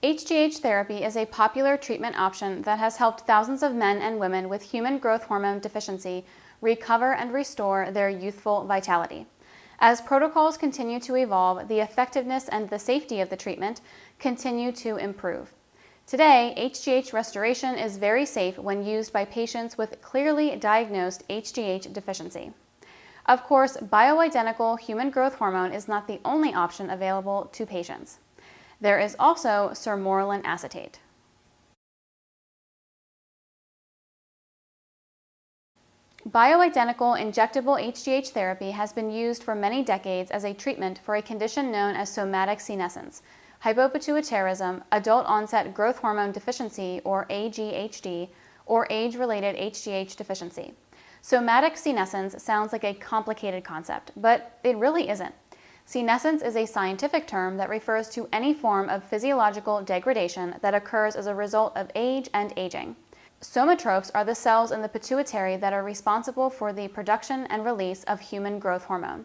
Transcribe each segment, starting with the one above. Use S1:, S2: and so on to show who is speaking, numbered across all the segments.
S1: HGH therapy is a popular treatment option that has helped thousands of men and women with human growth hormone deficiency recover and restore their youthful vitality. As protocols continue to evolve, the effectiveness and the safety of the treatment continue to improve. Today, HGH restoration is very safe when used by patients with clearly diagnosed HGH deficiency. Of course, bioidentical human growth hormone is not the only option available to patients. There is also Sermorelin Acetate. Bioidentical injectable HGH therapy has been used for many decades as a treatment for a condition known as somatic senescence, hypopituitarism, adult onset growth hormone deficiency or AGHD, or age-related HGH deficiency. Somatic senescence sounds like a complicated concept, but it really isn't. Senescence is a scientific term that refers to any form of physiological degradation that occurs as a result of age and aging. Somatrophs are the cells in the pituitary that are responsible for the production and release of human growth hormone.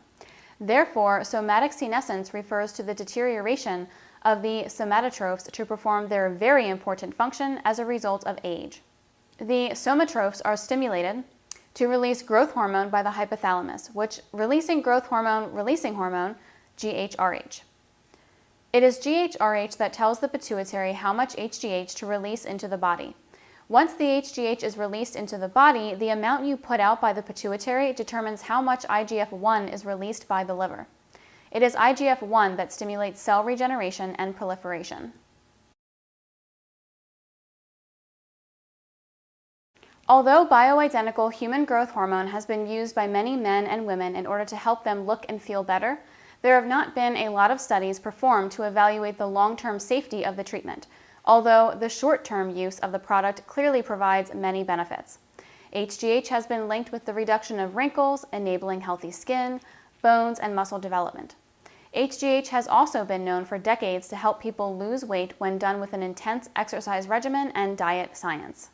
S1: Therefore, somatic senescence refers to the deterioration of the somatotrophs to perform their very important function as a result of age. The somatrophs are stimulated to release growth hormone by the hypothalamus, which releasing growth hormone releasing hormone, GHRH. It is GHRH that tells the pituitary how much HGH to release into the body. Once the HGH is released into the body, the amount you put out by the pituitary determines how much IGF-1 is released by the liver. It is IGF-1 that stimulates cell regeneration and proliferation. Although bioidentical human growth hormone has been used by many men and women in order to help them look and feel better, there have not been a lot of studies performed to evaluate the long-term safety of the treatment, although the short-term use of the product clearly provides many benefits. HGH has been linked with the reduction of wrinkles, enabling healthy skin, bones, and muscle development. HGH has also been known for decades to help people lose weight when done with an intense exercise regimen and diet science.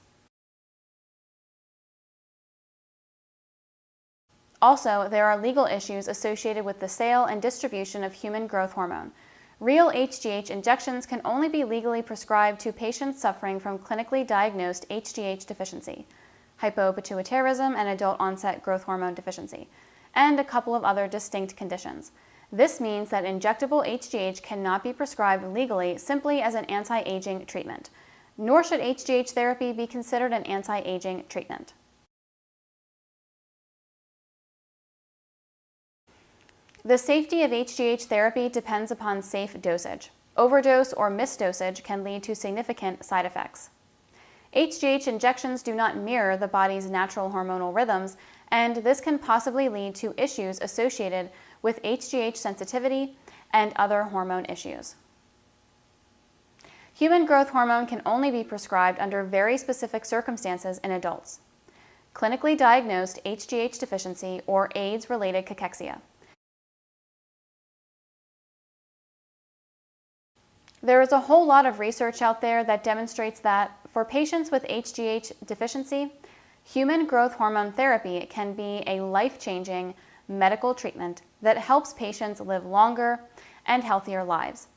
S1: Also, there are legal issues associated with the sale and distribution of human growth hormone. Real HGH injections can only be legally prescribed to patients suffering from clinically diagnosed HGH deficiency, hypopituitarism and adult onset growth hormone deficiency, and a couple of other distinct conditions. This means that injectable HGH cannot be prescribed legally simply as an anti-aging treatment, nor should HGH therapy be considered an anti-aging treatment. The safety of HGH therapy depends upon safe dosage. Overdose or misdosage can lead to significant side effects. HGH injections do not mirror the body's natural hormonal rhythms, and this can possibly lead to issues associated with HGH sensitivity and other hormone issues. Human growth hormone can only be prescribed under very specific circumstances in adults. Clinically diagnosed HGH deficiency or AIDS-related cachexia. There is a whole lot of research out there that demonstrates that for patients with HGH deficiency, human growth hormone therapy can be a life-changing medical treatment that helps patients live longer and healthier lives,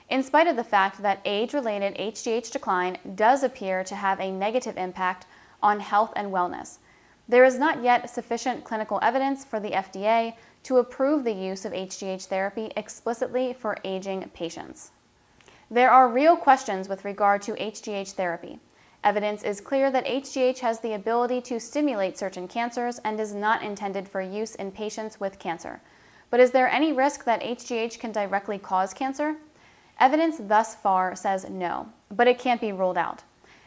S1: in spite of the fact that age-related HGH decline does appear to have a negative impact on health and wellness. There is not yet sufficient clinical evidence for the FDA to approve the use of HGH therapy explicitly for aging patients. There are real questions with regard to HGH therapy. Evidence is clear that HGH has the ability to stimulate certain cancers and is not intended for use in patients with cancer. But is there any risk that HGH can directly cause cancer? Evidence thus far says no, but it can't be ruled out.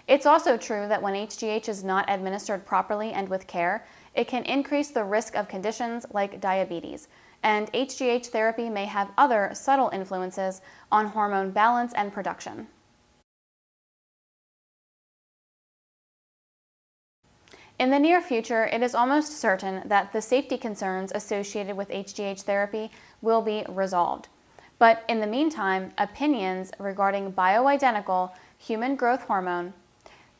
S1: It's also true that when HGH is not administered properly and with care, it can increase the risk of conditions like diabetes, and HGH therapy may have other subtle influences on hormone balance and production. In the near future, it is almost certain that the safety concerns associated with HGH therapy will be resolved. But in the meantime, opinions regarding bioidentical human growth hormone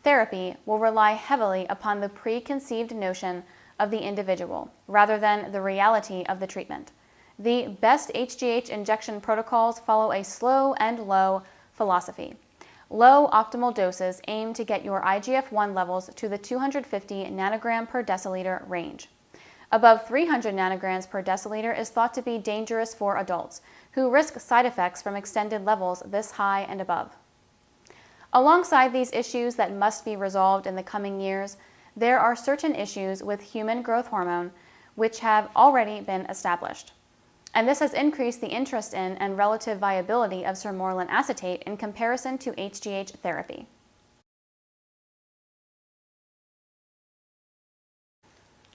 S1: therapy will rely heavily upon the preconceived notion of the individual rather than the reality of the treatment. The best HGH injection protocols follow a slow and low philosophy. Low optimal doses aim to get your IGF-1 levels to the 250 nanogram per deciliter range. Above 300 nanograms per deciliter is thought to be dangerous for adults, who risk side effects from extended levels this high and above. Alongside these issues that must be resolved in the coming years, there are certain issues with human growth hormone which have already been established. And this has increased the interest in and relative viability of Sermorelin Acetate in comparison to HGH therapy.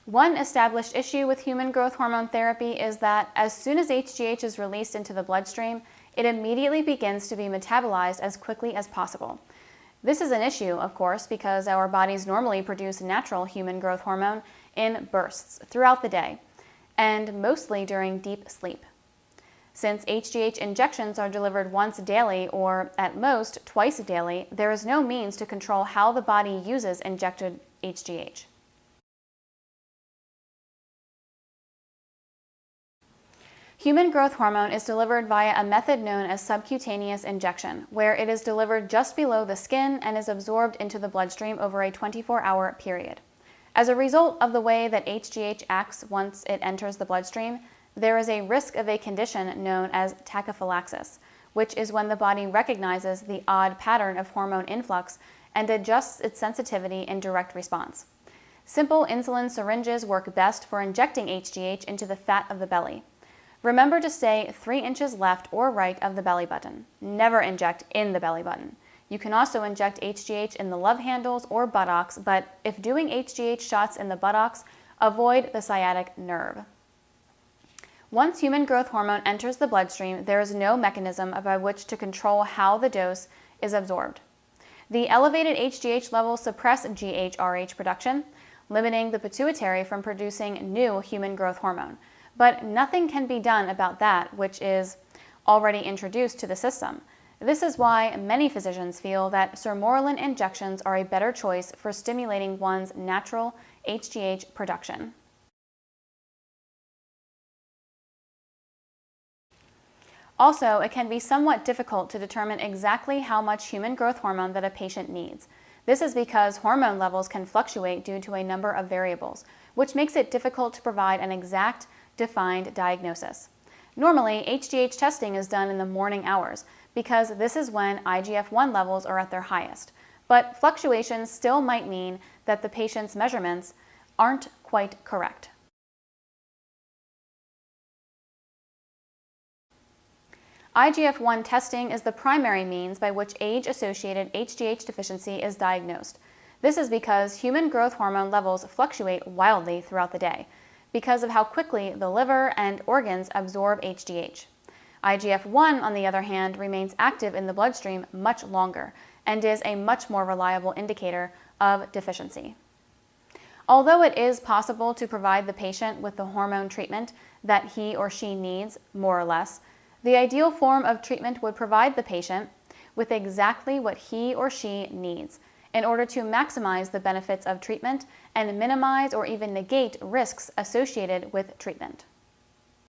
S1: One established issue with human growth hormone therapy is that as soon as HGH is released into the bloodstream, it immediately begins to be metabolized as quickly as possible. This is an issue, of course, because our bodies normally produce natural human growth hormone in bursts throughout the day, and mostly during deep sleep. Since HGH injections are delivered once daily or at most twice daily, there is no means to control how the body uses injected HGH. Human growth hormone is delivered via a method known as subcutaneous injection, where it is delivered just below the skin and is absorbed into the bloodstream over a 24-hour period. As a result of the way that HGH acts once it enters the bloodstream, there is a risk of a condition known as tachyphylaxis, which is when the body recognizes the odd pattern of hormone influx and adjusts its sensitivity in direct response. Simple insulin syringes work best for injecting HGH into the fat of the belly. Remember to stay 3 inches left or right of the belly button. Never inject in the belly button. You can also inject HGH in the love handles or buttocks, but if doing HGH shots in the buttocks, avoid the sciatic nerve. Once human growth hormone enters the bloodstream, there is no mechanism by which to control how the dose is absorbed. The elevated HGH levels suppress GHRH production, limiting the pituitary from producing new human growth hormone. But nothing can be done about that which is already introduced to the system. This is why many physicians feel that Sermorelin injections are a better choice for stimulating one's natural HGH production. Also, it can be somewhat difficult to determine exactly how much human growth hormone that a patient needs. This is because hormone levels can fluctuate due to a number of variables, which makes it difficult to provide an exact, defined diagnosis. Normally, HGH testing is done in the morning hours because this is when IGF-1 levels are at their highest, but fluctuations still might mean that the patient's measurements aren't quite correct. IGF-1 testing is the primary means by which age-associated HGH deficiency is diagnosed. This is because human growth hormone levels fluctuate wildly throughout the day because of how quickly the liver and organs absorb HGH. IGF-1, on the other hand, remains active in the bloodstream much longer and is a much more reliable indicator of deficiency. Although it is possible to provide the patient with the hormone treatment that he or she needs, more or less, the ideal form of treatment would provide the patient with exactly what he or she needs in order to maximize the benefits of treatment and minimize or even negate risks associated with treatment.